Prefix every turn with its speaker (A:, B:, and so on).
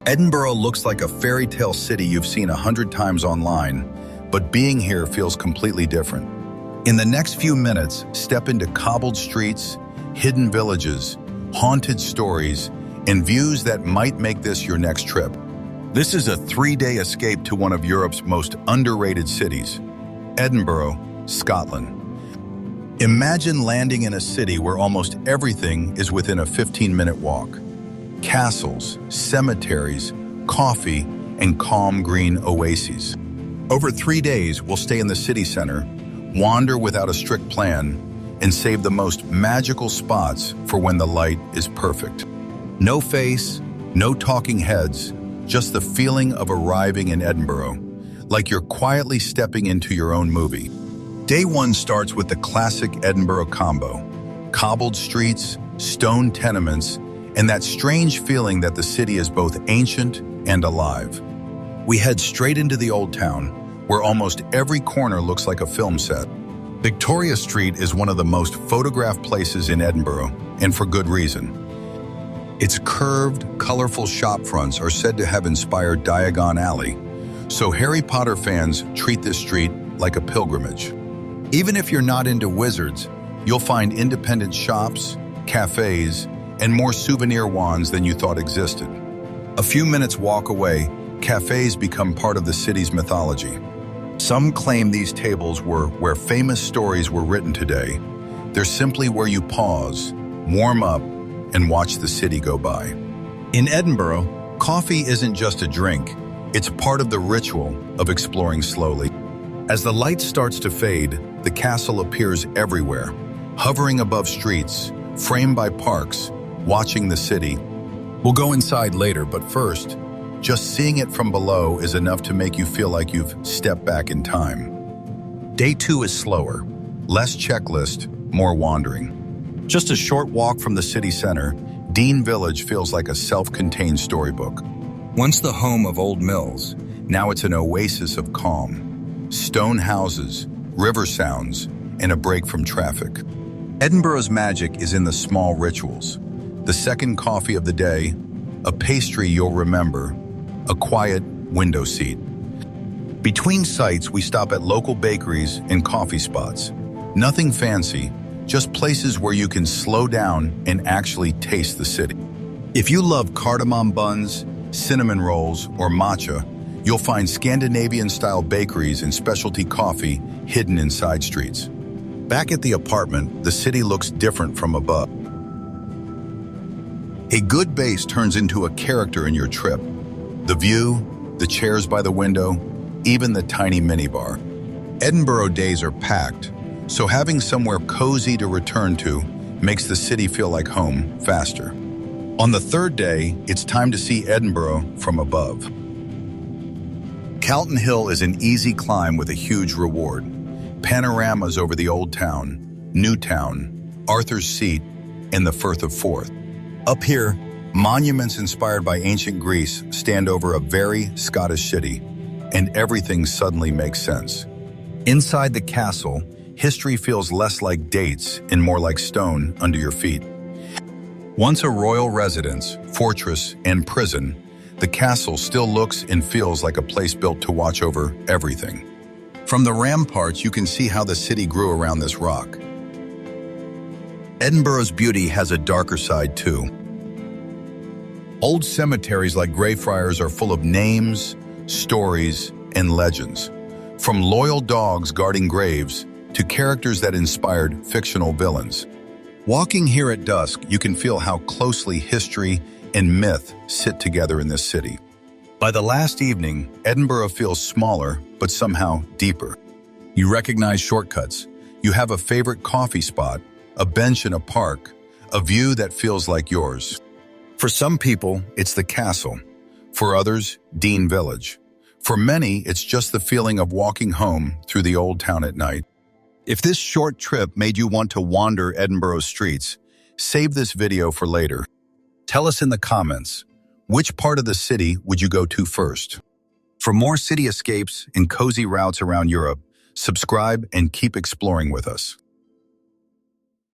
A: Edinburgh looks like a fairy tale city you've seen 100 times online, but being here feels completely different. In the next few minutes, step into cobbled streets, hidden villages, haunted stories, and views that might make this your next trip. This is a 3-day escape to one of Europe's most underrated cities, Edinburgh, Scotland. Imagine landing in a city where almost everything is within a 15-minute walk. Castles, cemeteries, coffee, and calm green oases. Over 3 days, we'll stay in the city center, wander without a strict plan, and save the most magical spots for when the light is perfect. No face, no talking heads, just the feeling of arriving in Edinburgh, like you're quietly stepping into your own movie. Day 1 starts with the classic Edinburgh combo: cobbled streets, stone tenements, and that strange feeling that the city is both ancient and alive. We head straight into the Old Town, where almost every corner looks like a film set. Victoria Street is one of the most photographed places in Edinburgh, and for good reason. Its curved, colorful shop fronts are said to have inspired Diagon Alley, so Harry Potter fans treat this street like a pilgrimage. Even if you're not into wizards, you'll find independent shops, cafes, and more souvenir wands than you thought existed. A few minutes walk away, cafes become part of the city's mythology. Some claim these tables were where famous stories were written today. They're simply where you pause, warm up, and watch the city go by. In Edinburgh, coffee isn't just a drink, it's part of the ritual of exploring slowly. As the light starts to fade, the castle appears everywhere, hovering above streets, framed by parks, watching the city. We'll go inside later, but first, just seeing it from below is enough to make you feel like you've stepped back in time. Day 2 is slower, less checklist, more wandering. Just a short walk from the city center, Dean Village feels like a self-contained storybook. Once the home of old mills, now it's an oasis of calm. Stone houses, river sounds, and a break from traffic. Edinburgh's magic is in the small rituals. The second coffee of the day, a pastry you'll remember, a quiet window seat. Between sites, we stop at local bakeries and coffee spots. Nothing fancy, just places where you can slow down and actually taste the city. If you love cardamom buns, cinnamon rolls, or matcha, you'll find Scandinavian-style bakeries and specialty coffee hidden in side streets. Back at the apartment, the city looks different from above. A good base turns into a character in your trip. The view, the chairs by the window, even the tiny minibar. Edinburgh days are packed, so having somewhere cozy to return to makes the city feel like home faster. On the 3rd day, it's time to see Edinburgh from above. Calton Hill is an easy climb with a huge reward. Panoramas over the Old Town, New Town, Arthur's Seat, and the Firth of Forth. Up here, monuments inspired by ancient Greece stand over a very Scottish city, and everything suddenly makes sense. Inside the castle, history feels less like dates and more like stone under your feet. Once a royal residence, fortress, and prison, the castle still looks and feels like a place built to watch over everything. From the ramparts, you can see how the city grew around this rock. Edinburgh's beauty has a darker side too. Old cemeteries like Greyfriars are full of names, stories, and legends. From loyal dogs guarding graves to characters that inspired fictional villains. Walking here at dusk, you can feel how closely history and myth sit together in this city. By the last evening, Edinburgh feels smaller, but somehow deeper. You recognize shortcuts. You have a favorite coffee spot, a bench in a park, a view that feels like yours. For some people, it's the castle. For others, Dean Village. For many, it's just the feeling of walking home through the Old Town at night. If this short trip made you want to wander Edinburgh's streets, save this video for later. Tell us in the comments, which part of the city would you go to first? For more city escapes and cozy routes around Europe, subscribe and keep exploring with us.